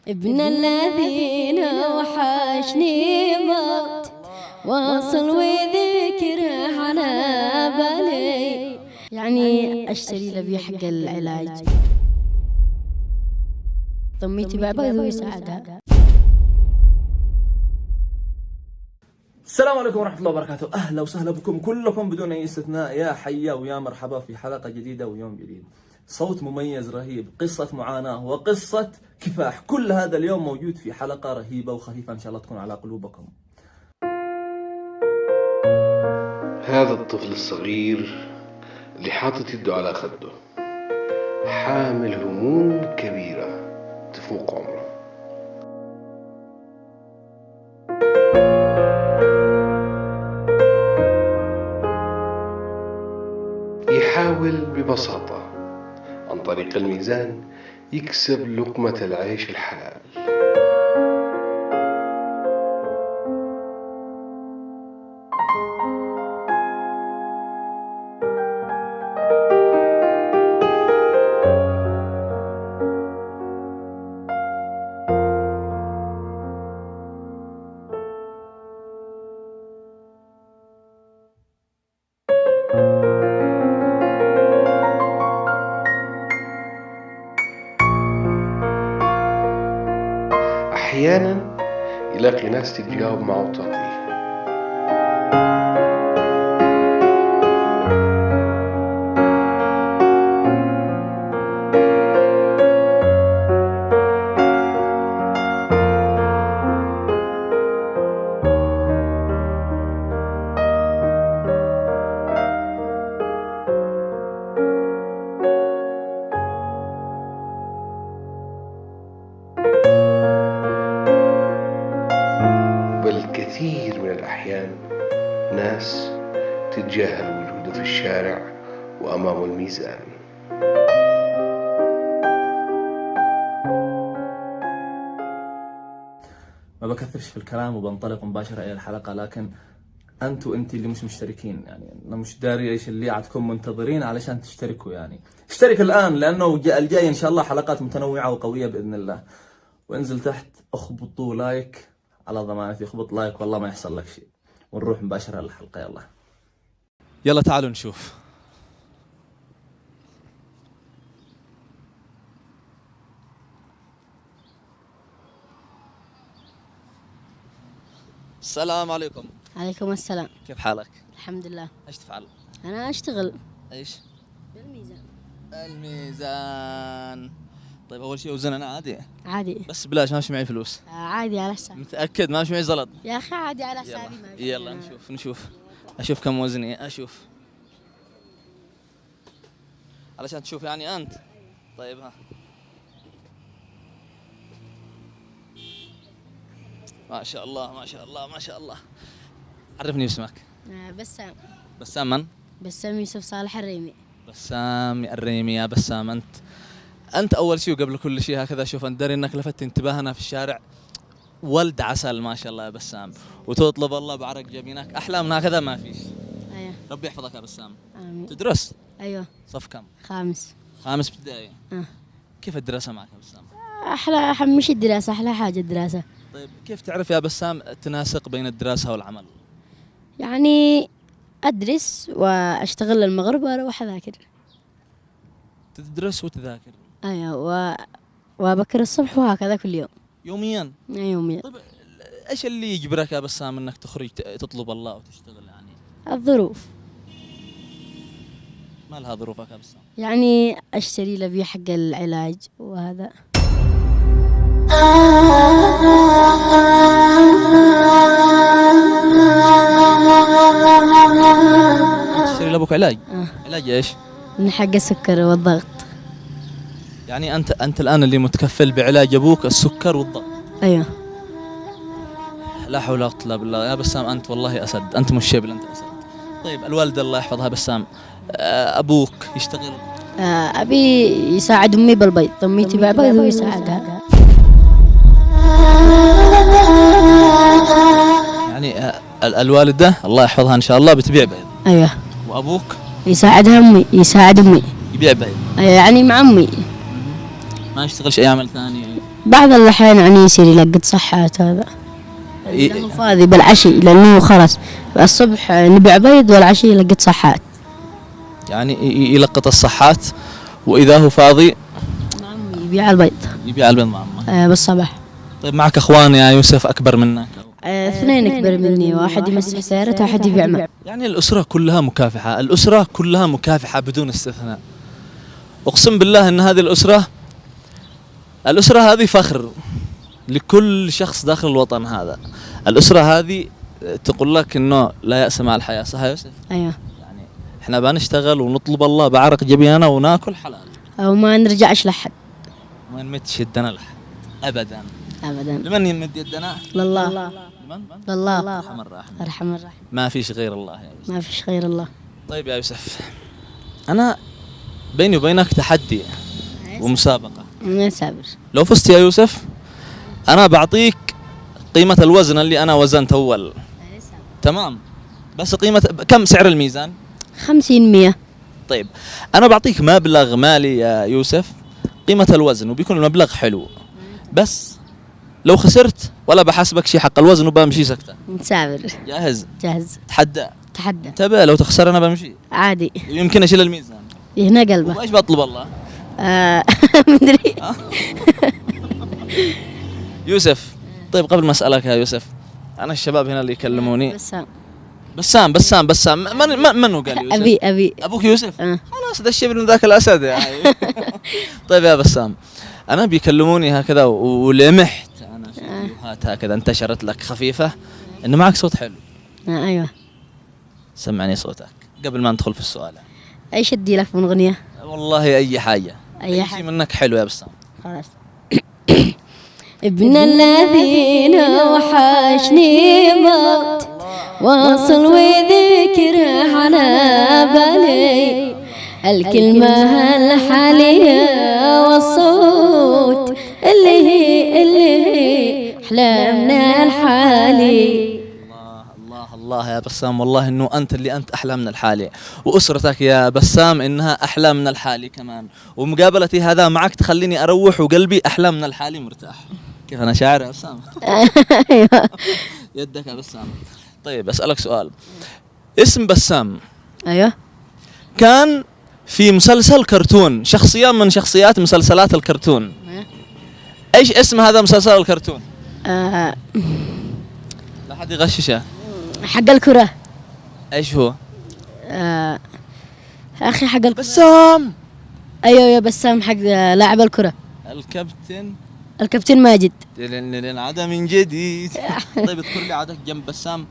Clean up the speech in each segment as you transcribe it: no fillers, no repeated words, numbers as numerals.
ابن الذين وحشني موت واصل وذكره على بالي، يعني اشتري لبي حق العلاج. ضميتي بعبايض ويساعدها. السلام عليكم ورحمة الله وبركاته. أهلا وسهلا بكم كلكم بدون أي استثناء. يا حيا ويا مرحبا في حلقة جديدة ويوم جديد. صوت مميز رهيب، قصة معاناة وقصة كفاح، كل هذا اليوم موجود في حلقة رهيبة وخفيفة إن شاء الله تكون على قلوبكم. هذا الطفل الصغير اللي حاطط يده على خده حامل هموم كبيرة تفوق عمره. يحاول ببساطة عن طريق الميزان يكسب لقمة العيش الحلال. أحيانا يلاقي ناس تتجاوب معه وتعطيه. كثير من الأحيان ناس تتجاهل وجوده في الشارع وأمامه الميزان. ما بكثرش في الكلام وبنطلق مباشرة إلى الحلقة، لكن أنت اللي مش مشتركين، يعني أنا مش داري إيش اللي قاعدكم منتظرين علشان تشتركوا. يعني اشترك الآن، لأنه الجاي إن شاء الله حلقات متنوعة وقوية بإذن الله. وانزل تحت اخبطوا لايك، على ضمانتي اخبط لايك والله ما يحصل لك شيء، ونروح مباشرة للحلقة. يلا تعالوا نشوف. السلام عليكم. عليكم السلام. كيف حالك؟ الحمد لله. ايش تفعل؟ انا اشتغل. ايش؟ بالميزان. طيب اول شيء وزن انا عادي بس بلاش، ماشي معي فلوس. عادي على حسابي. متأكد ماشي معي زلط؟ يا اخي عادي على حسابي. يلا نشوف اشوف كم وزني، اشوف علشان تشوف يعني انت. طيب ها، ما شاء الله ما شاء الله ما شاء الله. عرفني اسمك. بسام. بسام من؟ بسام يوسف صالح الريمي. بسام الريمي. يا بسام انت اول شيء وقبل كل شيء هكذا، شوف انت داري انك لفت انتباهنا في الشارع، ولد عسل ما شاء الله يا بسام، وتطلب الله بعرق جبينك، احلامنا هكذا ما فيش. ايوه ربي يحفظك يا بسام. امين. تدرس؟ ايوه. صف كم؟ خامس ابتدائي. كيف الدراسة معك يا بسام؟ مش الدراسة أحلى حاجة الدراسة. طيب كيف تعرف يا بسام تناسق بين الدراسة والعمل؟ يعني أدرس وأشتغل المغرب وأروح أذاكر. تدرس وتذاكر؟ أيوة وبكر الصبح وهكذا كل يوم. يوميا؟ يوميا. طيب إيش اللي يجبرك يا بسام إنك تخرج تطلب الله وتشتغل يعني؟ الظروف. ما لها ظروفك يا بسام؟ يعني أشتري لبي حق العلاج وهذا. تشتري لأبوك علاج؟ علاج إيش؟ من حق السكر والضغط. يعني أنت الآن اللي متكفل بعلاج أبوك السكر والضغط؟ أيوه. لا حول ولا قوة إلا بالله يا بسام، أنت والله أسد، أنت مش شبل، أنت أسد. طيب الوالدة الله يحفظها بسام، أبوك يشتغل؟ أبي يساعد أمي بالبيض، ضميتي بعبايض ويساعدها. يعني الوالدة الله يحفظها إن شاء الله بتبيع بيض. أيوه. وأبوك؟ يساعد أمي. يبيع بيض. يعني مع أمي. ما يشتغلش أي عمل ثاني؟ بعض الأحيان يعني يصير يلقط صحات هذا لأنه فاضي بالعشي لأنه خلاص الصبح نبيع بيض والعشي يلقط صحات. يعني يلقط الصحات وإذا هو فاضي يبيع البيض. يبيع البيض مع أمه. بالصباح. طيب معك أخوان يا يوسف أكبر منك؟ اثنين أكبر مني، واحد يمسح سيارته وواحد يبيع معه. يعني الأسرة كلها مكافحة، الأسرة كلها مكافحة بدون استثناء. أقسم بالله أن هذه الأسرة هذه فخر لكل شخص داخل الوطن هذا. الأسرة هذه تقول لك إنه لا يأس مع الحياة، صح يا يوسف؟ أيوه. يعني إحنا بنشتغل ونطلب الله بعرق جبيننا وناكل حلال وما نرجعش لحد. ما نمدش يدنا لحد أبدا. أبدا. لمن يمد يدنا؟ لله. لمن؟ لله. أرحم الراحمين. أرحم الراحمين. ما فيش غير الله يا يوسف. ما فيش غير الله. طيب يا يوسف، أنا بيني وبينك تحدي ومسابقة. نسابر. لو فزت يا يوسف أنا بعطيك قيمة الوزن اللي أنا وزنته أول. تمام. بس قيمة كم سعر الميزان؟ 50 100. طيب أنا بعطيك مبلغ مالي يا يوسف قيمة الوزن وبيكون المبلغ حلو، بس لو خسرت ولا بحاسبك شيء حق الوزن وبمشي سكتة. نسابر. جاهز؟ جاهز. تحدى. تحدى. لو تخسر أنا بمشي عادي. يمكن أشيل الميزان. هنا قلبه. وإيش بطلب الله؟ مدري. يوسف، طيب قبل ما أسألك يا يوسف، أنا الشباب هنا اللي يكلموني بسام. بسام من هو قال يوسف؟ أبي. أبوك يوسف؟ خلاص ده الشبل من ذاك الأسد يعني. طيب يا بسام، أنا بيكلموني هكذا ولمحت أنا في فيديوهات هكذا انتشرت لك خفيفة إنه معك صوت حلو. أيوه. سمعني صوتك قبل ما ندخل في السؤال. ايش ادي لك من اغنيه؟ والله اي حاجه. اي شيء منك حلو يا بسام. خلاص. ابن الذين وحشني موت واصل وذكره على بالي، الكلمه الحاليه والصوت اللي هي احلى من الحالي. الله يا بسام، والله انه انت احلى من الحالي، واسرتك يا بسام انها احلى من الحالي كمان، ومقابلتي هذا معك تخليني اروح وقلبي احلى من الحالي مرتاح. كيف انا شاعر يا بسام؟ ايوه. يدك يا بسام. طيب اسالك سؤال، اسم بسام ايوه كان في مسلسل كرتون، شخصيه من شخصيات مسلسلات الكرتون. ايش اسم هذا مسلسل الكرتون؟ لا حد يغششه. حق الكرة. ايش هو؟ اخي حق الكرة. بسام. ايوه يا بسام حق لاعب الكرة. الكابتن ماجد. عاد من جديد. طيب اذكر لي عادك جنب بسام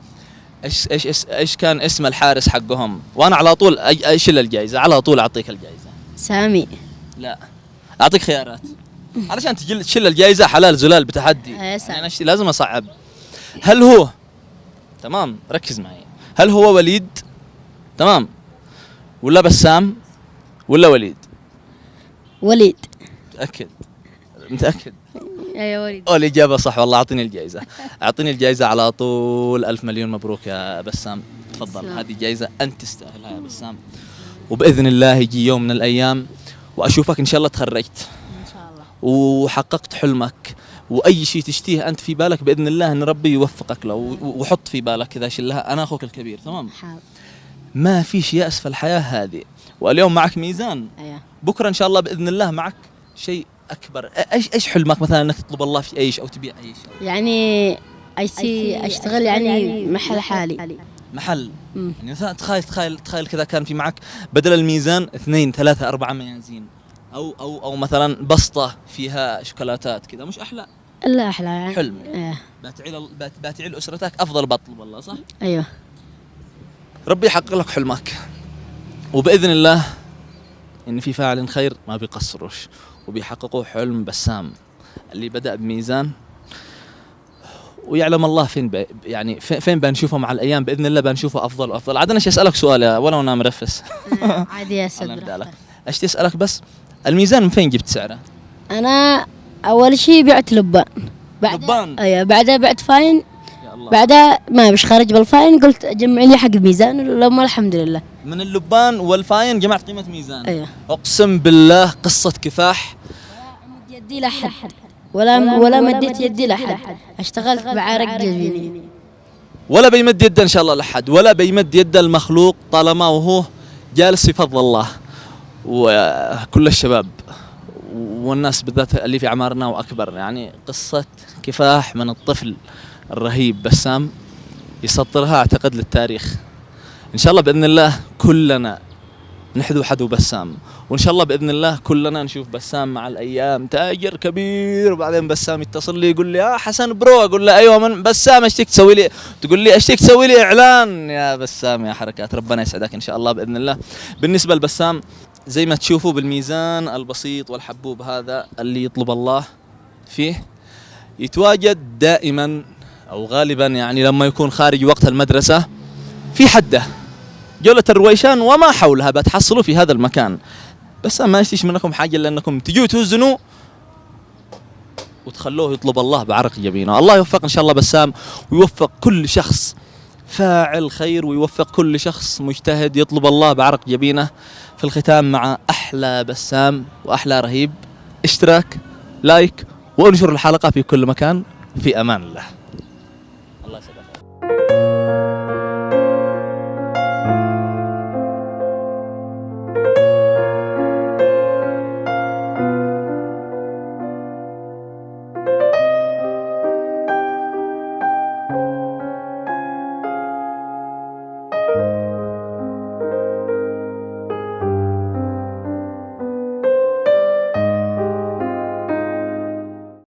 ايش كان اسم الحارس حقهم، وانا على طول ايش الجائزة، على طول اعطيك الجائزة. سامي. لا اعطيك خيارات علشان تشيل الجائزة حلال زلال بتحدي. يعني انا لازم اصعب. هل هو، تمام ركز معي، هل هو وليد تمام ولا بسام ولا وليد؟ وليد. متأكد؟ ايوه وليد. الإجابة صح والله. أعطيني الجائزة. أعطيني الجائزة على طول. 1000 مليون مبروك يا بسام. تفضل هذه جائزة أنت تستاهلها يا بسام، وبإذن الله يجي يوم من الأيام وأشوفك إن شاء الله تخرجت إن شاء الله وحققت حلمك، وأي شيء تشتيه أنت في بالك بإذن الله أن ربي يوفقك له، وحط في بالك كذا شلها أنا أخوك الكبير تمام. ما فيش يأس في الحياة هذه، واليوم معك ميزان. بكرة إن شاء الله بإذن الله معك شيء أكبر. إيش حلمك مثلا أنك تطلب الله في أي شيء أو تبيع أي شيء؟ يعني أشتغل يعني محل حالي. محل. يعني تخيل كذا كان في معك بدل الميزان 2 3 4 ميازين، أو مثلا بسطة فيها شوكولاتات كذا، مش أحلى؟ لا أحلى يعني. حلم. باتعيل أسرتك أفضل بطلب الله صح؟ أيوه. ربي يحقق لك حلمك، وبإذن الله إن في فاعل خير ما بيقصروش وبيحققوا حلم بسام اللي بدأ بميزان، ويعلم الله فين بنشوفه مع الأيام بإذن الله، بنشوفه أفضل وأفضل. عاد أنا أسألك سؤال ولو أنا مرفس. عادي يا سيد. أشتي أسألك بس، الميزان من فين جبت سعره؟ أنا أول شيء بعت لبان. لبان؟ أيوة. بعدها بعت فاين. بعدها ما مش خارج بالفاين، قلت جمع لي حق ميزان، لما الحمد لله من اللبان والفاين جمعت قيمة ميزان. أيوة. أقسم بالله قصة كفاح. أمد يدي لحد ولا مديت يدي لحد، اشتغلت بعرق جبيني. ولا بيمد يده إن شاء الله لحد، ولا بيمد يده المخلوق طالما وهو جالس في فضل الله. وكل الشباب والناس بالذات اللي في أعمارنا وأكبر، يعني قصة كفاح من الطفل الرهيب بسام يسطرها أعتقد للتاريخ. إن شاء الله بإذن الله كلنا نحذو حذو بسام، وإن شاء الله بإذن الله كلنا نشوف بسام مع الأيام تاجر كبير. وبعدين بسام يتصل لي يقول لي يا حسن برو، أقول له أيوة من بسام، ايش تك تسوي لي؟ تقول لي ايش تك تسوي لي إعلان يا بسام يا حركات. ربنا يسعدك إن شاء الله بإذن الله. بالنسبة لبسام زي ما تشوفوا بالميزان البسيط والحبوب هذا اللي يطلب الله فيه، يتواجد دائما أو غالبا يعني لما يكون خارج وقت المدرسة في حده جولة الرويشان وما حولها بتحصلوا في هذا المكان. بس ما يشتيش منكم حاجة إلا أنكم تجوا توزنوا وتخلوه يطلب الله بعرق جبينه. الله يوفق إن شاء الله بسام، ويوفق كل شخص فاعل خير، ويوفق كل شخص مجتهد يطلب الله بعرق جبينه. في الختام مع أحلى بسام وأحلى رهيب، اشتراك، لايك، وانشر الحلقة في كل مكان. في أمان الله.